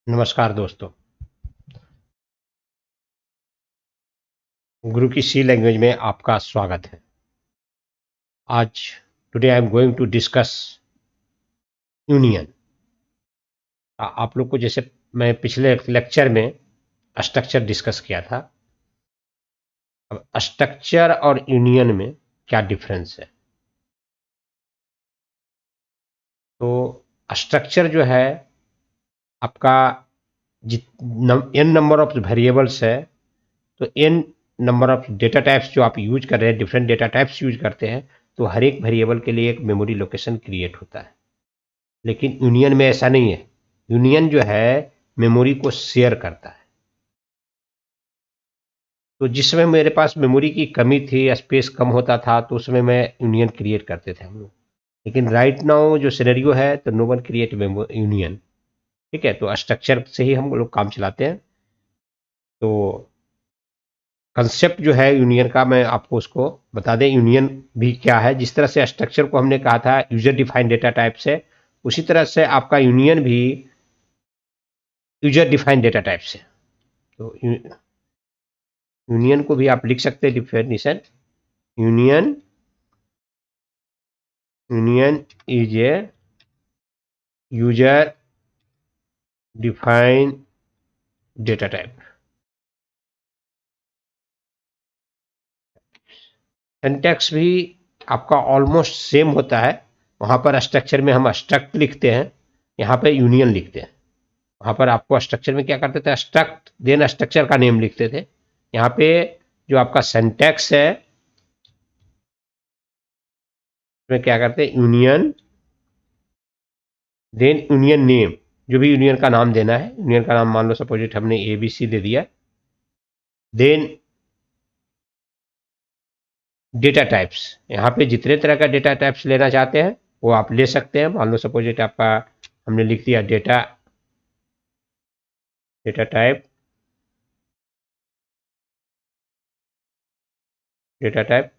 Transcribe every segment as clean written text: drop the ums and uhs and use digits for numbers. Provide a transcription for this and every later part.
नमस्कार दोस्तों। गुरु की सी लैंग्वेज में आपका स्वागत है। आज today I am going to discuss union. आप लोग को जैसे मैं पिछले लेक्चर में स्ट्रक्चर डिस्कस किया था। अब स्ट्रक्चर और यूनियन में क्या डिफरेंस है? तो स्ट्रक्चर जो है आपका एन नंबर ऑफ वेरिएबल्स है, तो n number of data types जो आप यूज कर रहे हैं, डिफरेंट डेटा टाइप्स यूज करते हैं, तो हर एक वेरिएबल के लिए एक मेमोरी लोकेशन क्रिएट होता है। लेकिन यूनियन में ऐसा नहीं है। यूनियन जो है मेमोरी को शेयर करता है। तो जिस समय मेरे पास मेमोरी की कमी थी, स्पेस कम होता था, तो उस समय मैं यूनियन क्रिएट करते थे हम लोग। लेकिन राइट नाउ जो सिनेरियो है, तो नो वन क्रिएट यूनियन। ठीक है, तो स्ट्रक्चर से ही हम लोग काम चलाते हैं। तो कंसेप्ट जो है यूनियन का, मैं आपको उसको बता दें यूनियन भी क्या है। जिस तरह से स्ट्रक्चर को हमने कहा था यूजर डिफाइंड डेटा टाइप से, उसी तरह से आपका यूनियन भी यूजर डिफाइंड डेटा टाइप से। तो यूनियन को भी आप लिख सकते हैं definition. Union union is a user defined data type. Syntax भी आपका ऑलमोस्ट सेम होता है। वहां पर स्ट्रक्चर में हम स्ट्रक्ट लिखते हैं, यहाँ पे यूनियन लिखते हैं। वहां पर आपको स्ट्रक्चर में क्या करते थे, स्ट्रक्ट देन स्ट्रक्चर का नेम लिखते थे। यहाँ पे जो आपका सिंटैक्स है, उसमें क्या करते हैं, यूनियन देन यूनियन नेम। जो भी यूनियन का नाम देना है, यूनियन का नाम मान लो सपोजिट हमने ABC दे दिया। देन डेटा टाइप्स, यहाँ पे जितने तरह का डेटा टाइप्स लेना चाहते हैं वो आप ले सकते हैं। मान लो सपोजिट आपका हमने लिख दिया data data type data type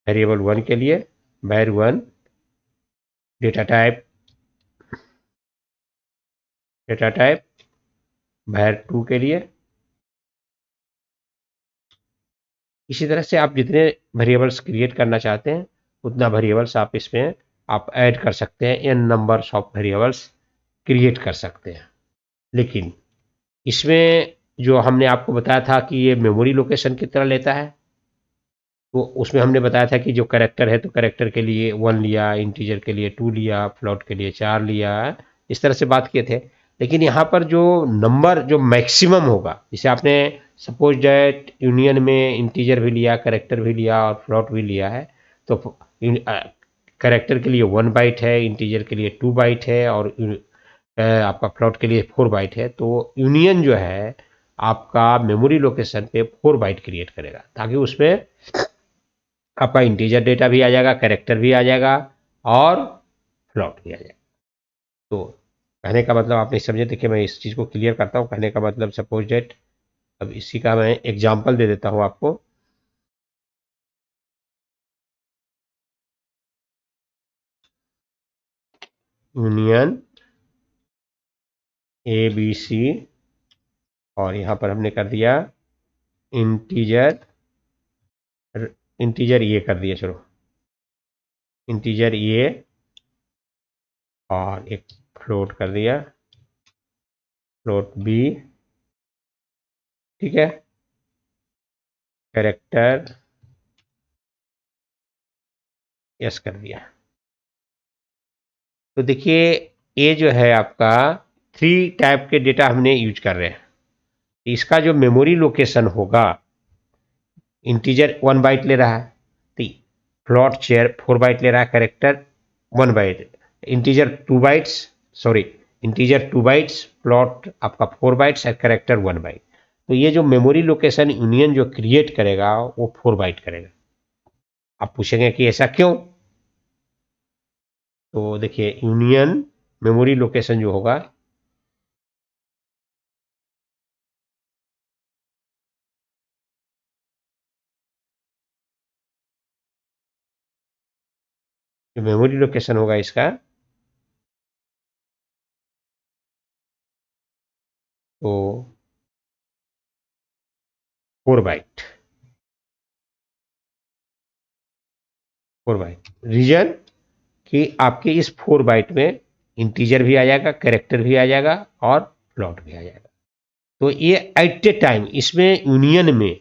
variable 1 के लिए var1 डेटा टाइप var2 के लिए। इसी तरह से आप जितने वेरिएबल्स क्रिएट करना चाहते हैं उतना वेरिएबल्स आप इसमें आप ऐड कर सकते हैं। N numbers of variables create कर सकते हैं। लेकिन इसमें जो हमने आपको बताया था कि ये मेमोरी लोकेशन की तरह लेता है, तो उसमें हमने बताया था कि जो कैरेक्टर है, तो कैरेक्टर के लिए 1 लिया, इंटीजर के लिए 2 लिया, फ्लोट के लिए 4 लिया। इस तरह से बात किए थे। लेकिन यहाँ पर जो नंबर जो मैक्सिमम होगा, जैसे आपने सपोज दैट यूनियन में इंटीजर भी लिया, कैरेक्टर भी लिया और फ्लोट भी लिया है, तो कैरेक्टर के लिए 1 बाइट है, इंटीजर के लिए 2 बाइट है, और आपका फ्लोट के लिए 4 बाइट है। तो यूनियन जो है आपका मेमोरी लोकेशन पे 4 बाइट क्रिएट करेगा, ताकि उसमें आपका इंटीजर डेटा भी आ जाएगा, कैरेक्टर भी आ जाएगा और फ्लोट भी आ जाएगा। तो कहने का मतलब आप नहीं समझे, देखिए मैं इस चीज़ को क्लियर करता हूँ। कहने का मतलब सपोज डेट, अब इसी का मैं एग्जांपल दे देता हूँ आपको। यूनियन ABC, और यहाँ पर हमने कर दिया इंटीजर इंटीजर ये कर दिया, चलो इंटीजर ये, और एक फ्लोट कर दिया, फ्लोट B। ठीक है, कैरेक्टर यस कर दिया। तो देखिए ये जो है आपका 3 टाइप के डेटा हमने यूज कर रहे हैं। इसका जो मेमोरी लोकेशन होगा, इंटीजर 1 बाइट ले रहा है, तो फ्लोट चेयर 4 बाइट ले रहा है, character 1 byte, integer 2 bytes, sorry integer 2 bytes, float आपका 4 बाइट्स और कैरेक्टर 1 बाइट। तो ये जो मेमोरी लोकेशन यूनियन जो क्रिएट करेगा वो 4 बाइट करेगा। आप पूछेंगे कि ऐसा क्यों? तो देखिए यूनियन मेमोरी लोकेशन जो होगा, जो मेमोरी लोकेशन होगा इसका, तो 4 बाइट, 4 बाइट रीजन कि आपके इस 4 बाइट में इंटीजर भी आ जाएगा, कैरेक्टर भी आ जाएगा और फ्लोट भी आ जाएगा। तो ये एट ए टाइम इसमें यूनियन में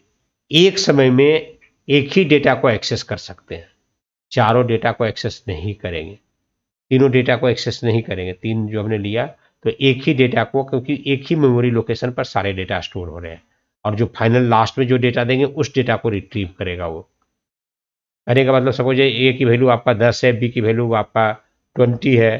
एक समय में एक ही डेटा को एक्सेस कर सकते हैं, चारों डेटा को एक्सेस नहीं करेंगे, तीनों डेटा को एक्सेस नहीं करेंगे। तीन जो हमने लिया तो एक ही डेटा को, क्योंकि एक ही मेमोरी लोकेशन पर सारे डेटा स्टोर हो रहे हैं, और जो फाइनल लास्ट में जो डेटा देंगे उस डेटा को रिट्रीव करेगा वो। करने का मतलब सपोज ए की वैल्यू आपका 10 है, बी की वैल्यू आपका 20 है,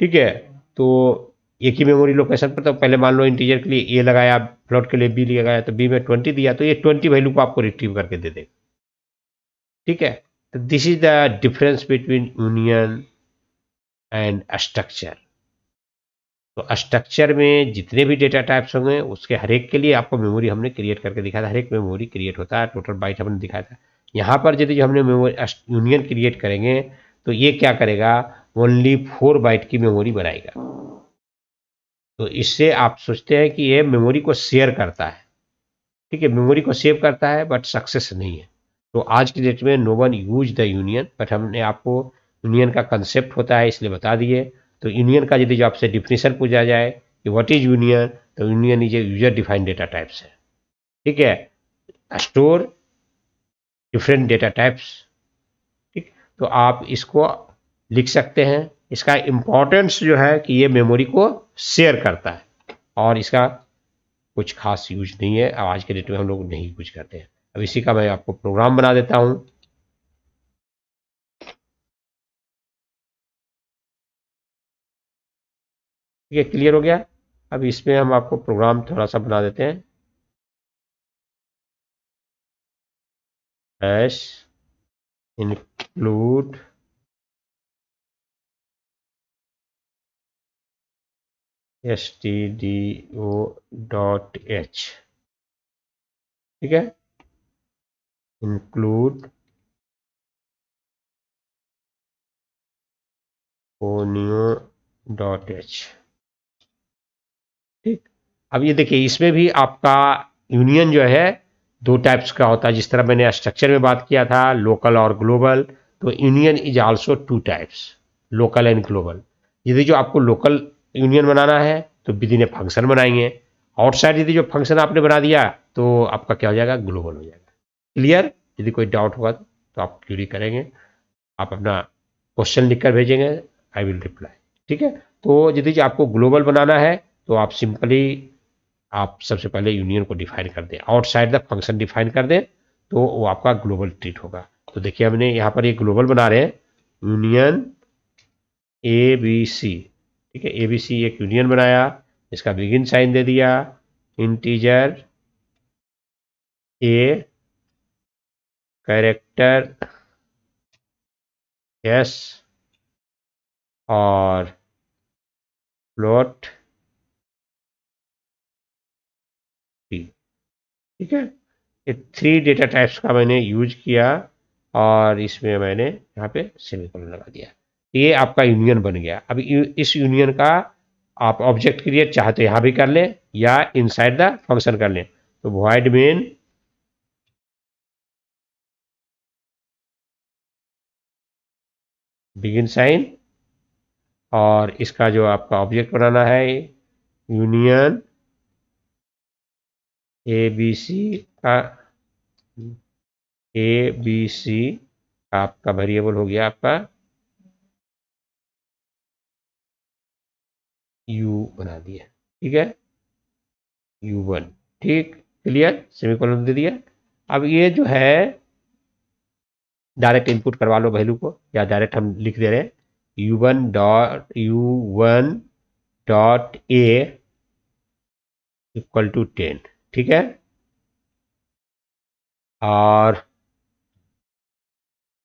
ठीक है। तो एक ही मेमोरी लोकेशन पर, तो पहले मान लो इंटीजर के लिए ए लगाया, फ्लोट के लिए बी लगाया, तो बी में 20 दिया, तो ये 20 वैल्यू को आपको रिट्रीव करके दे देगा, ठीक है। तो this is the difference between union and structure. तो स्ट्रक्चर में जितने भी डेटा टाइप्स होंगे उसके हर एक के लिए आपको मेमोरी हमने क्रिएट करके दिखाया था, हर एक मेमोरी क्रिएट होता है, टोटल बाइट हमने दिखाया था। यहाँ पर यदि जो हमने मेमोरी यूनियन क्रिएट करेंगे तो ये क्या करेगा, ओनली 4 बाइट की मेमोरी बनाएगा। तो इससे आप सोचते हैं कि ये मेमोरी को शेयर करता है, ठीक है, मेमोरी को सेव करता है बट सक्सेस नहीं है। तो आज की डेट में no one use the union, but हमने आपको यूनियन का कंसेप्ट होता है इसलिए बता दिए। तो यूनियन का यदि जो आपसे डिफिनेशन पूछा जाए कि व्हाट इज यूनियन, तो union is a user defined data types है, ठीक है, स्टोर डिफरेंट डेटा टाइप्स, ठीक। तो आप इसको लिख सकते हैं। इसका इंपॉर्टेंस जो है कि ये मेमोरी को शेयर करता है, और इसका कुछ खास यूज नहीं है, अब आज के डेट में हम लोग नहीं कुछ करते हैं। अब इसी का मैं आपको प्रोग्राम बना देता हूं, ठीक है, क्लियर हो गया। अब इसमें हम आपको प्रोग्राम थोड़ा सा बना देते हैं। हैश इंक्लूड stdio.h, ठीक है, इंक्लूड onio.h, ठीक। अब ये देखिए इसमें भी आपका यूनियन जो है दो टाइप्स का होता है, जिस तरह मैंने स्ट्रक्चर में बात किया था लोकल और ग्लोबल, तो union is also 2 types, local and global. यदि जो आपको लोकल यूनियन बनाना है तो विद इन ए फंक्शन बनाएंगे, आउटसाइड यदि जो फंक्शन आपने बना दिया तो आपका क्या हो जाएगा, ग्लोबल हो जाएगा। क्लियर, यदि कोई डाउट होगा तो आप क्यूरी करेंगे, आप अपना क्वेश्चन लिखकर भेजेंगे, आई विल रिप्लाई, ठीक है। तो यदि जो आपको ग्लोबल बनाना है तो आप सिंपली आप सबसे पहले यूनियन को डिफाइन कर दें, आउटसाइड द फंक्शन डिफाइन कर दें, तो वो आपका ग्लोबल ट्रीट होगा। तो देखिए हमने यहाँ पर ये ग्लोबल बना रहे हैं, यूनियन ए बी सी, ठीक है, ए बी सी एक यूनियन बनाया, इसका बिगिन साइन दे दिया, इंटीजर ए, कैरेक्टर एस और फ्लोट टी, ठीक है। ये 3 डेटा टाइप्स का मैंने यूज किया, और इसमें मैंने यहाँ पे सेमीकोलन लगा दिया, ये आपका यूनियन बन गया। अब इस यूनियन का आप ऑब्जेक्ट क्रिएट चाहे तो यहाँ भी कर लें या इनसाइड द फंक्शन कर लें। तो वॉइड मेन बिगिन साइन, और इसका जो आपका ऑब्जेक्ट बनाना है यूनियन ए बी सी का, ए बी सी आपका वेरिएबल हो गया आपका यू बना दिया, ठीक है, u1, ठीक, क्लियर, सेमीकोलन दे दिया। अब ये जो है डायरेक्ट इनपुट करवा लो वैल्यू को, या डायरेक्ट हम लिख दे रहे हैं u1.a इक्वल टू 10, ठीक है, और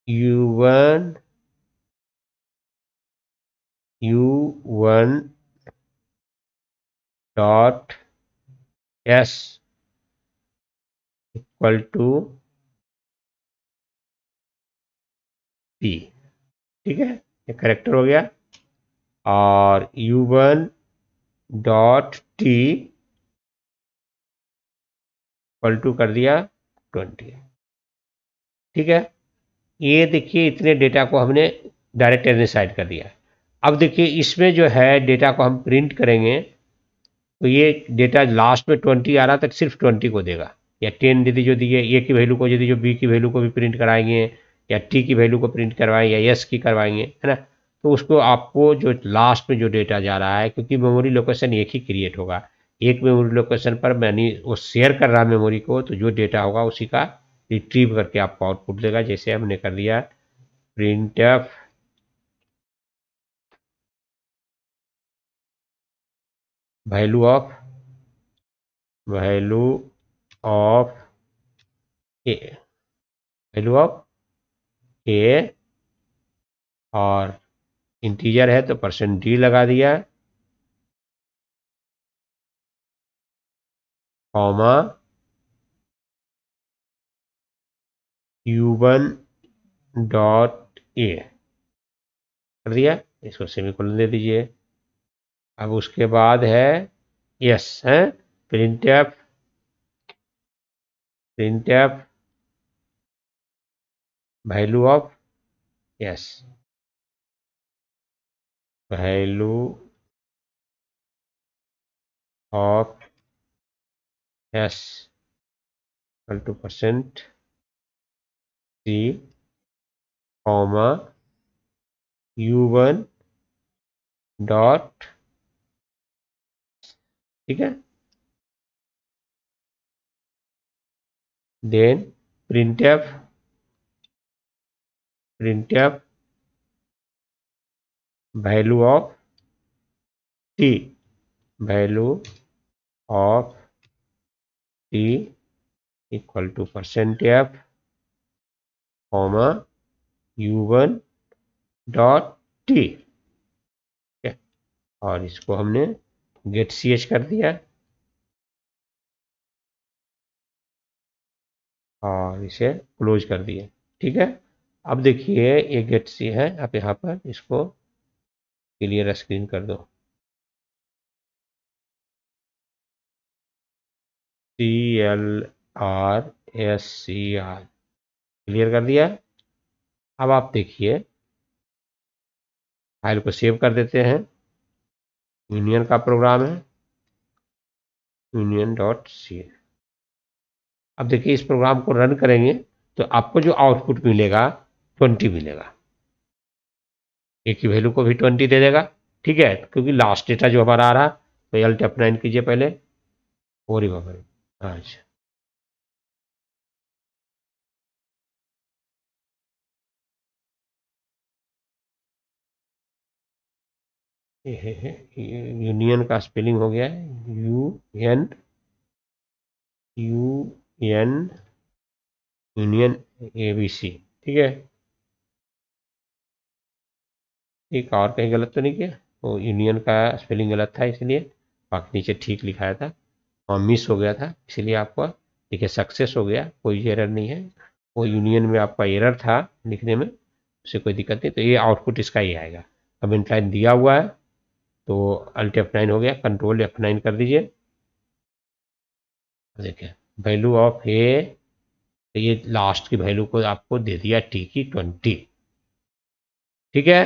u1 dot s equal to p, ठीक है, ये करेक्टर हो गया। और u1 dot T equal to कर दिया 20। ठीक है, ये देखिए इतने डेटा को हमने डायरेक्ट इनिशियलाइज कर दिया। अब देखिए इसमें जो है डेटा को हम प्रिंट करेंगे तो ये डेटा लास्ट में 20 आ रहा तक सिर्फ 20 को देगा, या 10 यदि जो दिए ए की वैल्यू को, यदि जो बी की वैल्यू को भी प्रिंट कराएंगे, या टी की वैल्यू को प्रिंट करवाएंगे, या एस की करवाएंगे, है ना, तो उसको आपको जो लास्ट में जो डेटा जा रहा है, क्योंकि मेमोरी लोकेशन एक ही क्रिएट होगा, एक मेमोरी लोकेशन पर मैंने वो शेयर कर रहा है मेमोरी को, तो जो डेटा होगा उसी का रिट्रीव करके आपको आउटपुट देगा। जैसे हमने कर दिया printf value of value of A value of A, और इंटीजर है तो %d लगा दिया, कॉमा u1 डॉट ए कर दिया, इसको सेमीकोलन दे दीजिए। अब उसके बाद है यस है printf value of s value of s equal to %c, comma u1 dot, ठीक है, then printf value of t value of t equal to %f, comma u1 dot t, और इसको हमने गेट ch कर दिया और इसे क्लोज कर दिया। ठीक है, अब देखिए ये गेट सी है, आप यहाँ पर इसको क्लियर स्क्रीन कर दो, CLRSCR क्लियर कर दिया। अब आप देखिए फाइल को सेव कर देते हैं, यूनियन का प्रोग्राम है, union.c। अब देखिए इस प्रोग्राम को रन करेंगे तो आपको जो आउटपुट मिलेगा 20 मिलेगा, ए की वैल्यू को भी 20 दे देगा। ठीक है, क्योंकि लास्ट डेटा जो हमारा आ रहा, तो Alt F9 कीजिए पहले, और रिवर्स। अच्छा, ये यूनियन का स्पेलिंग हो गया है UN यूनियन ABC। ठीक है, एक और कहीं गलत तो नहीं किया, वो यूनियन का स्पेलिंग गलत था इसलिए, बाकी नीचे ठीक लिखाया था और मिस हो गया था, इसलिए आपका देखिए सक्सेस हो गया, कोई एरर नहीं है। वो यूनियन में आपका एरर था लिखने में, उससे कोई दिक्कत नहीं। तो ये आउटपुट इसका ही आएगा। कमेंट लाइन दिया हुआ है तो Alt F9 हो गया, कंट्रोल F9 कर दीजिए। देखिए वैल्यू ऑफ ए, तो ये लास्ट की वैल्यू को आपको दे दिया टी की 20। ठीक है,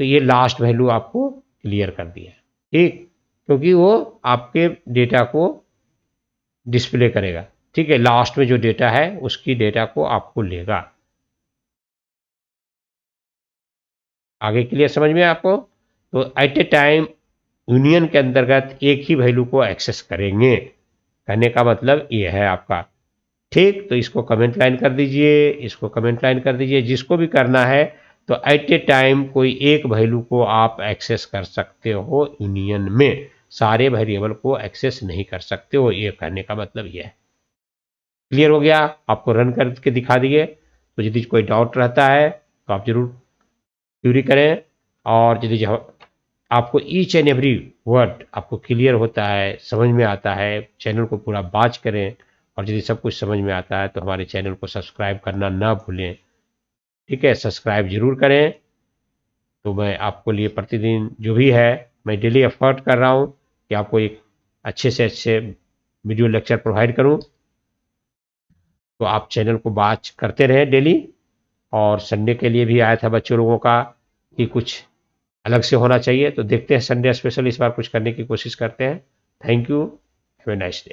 तो ये लास्ट वैल्यू आपको क्लियर कर दिया। ठीक, क्योंकि वो आपके डेटा को डिस्प्ले करेगा। ठीक है, लास्ट में जो डेटा है उसकी डेटा को आपको लेगा। आगे क्लियर समझ में आपको? तो एट ए टाइम यूनियन के अंतर्गत एक ही वैल्यू को एक्सेस करेंगे, कहने का मतलब ये है आपका। ठीक, तो इसको कमेंट लाइन कर दीजिए, इसको कमेंट लाइन कर दीजिए, जिसको भी करना है तो एट ए टाइम कोई एक वैल्यू को आप एक्सेस कर सकते हो यूनियन में, सारे वेरिएबल को एक्सेस नहीं कर सकते हो, ये कहने का मतलब ये है। क्लियर हो गया? आपको रन करके दिखा दिए। तो यदि कोई डाउट रहता है तो आप जरूर क्यूरी करें, और यदि आपको ईच एंड एवरी वर्ड आपको क्लियर होता है, समझ में आता है, चैनल को पूरा वॉच करें, और यदि सब कुछ समझ में आता है तो हमारे चैनल को सब्सक्राइब करना ना भूलें। ठीक है, सब्सक्राइब जरूर करें। तो मैं आपको लिए प्रतिदिन जो भी है, मैं डेली एफर्ट कर रहा हूँ कि आपको एक अच्छे से अच्छे वीडियो लेक्चर प्रोवाइड करूँ। तो आप चैनल को वॉच करते रहें डेली। और संडे के लिए भी आया था बच्चों लोगों का कि कुछ अलग से होना चाहिए, तो देखते हैं संडे स्पेशल इस बार कुछ करने की कोशिश करते हैं। Thank you, have a nice day.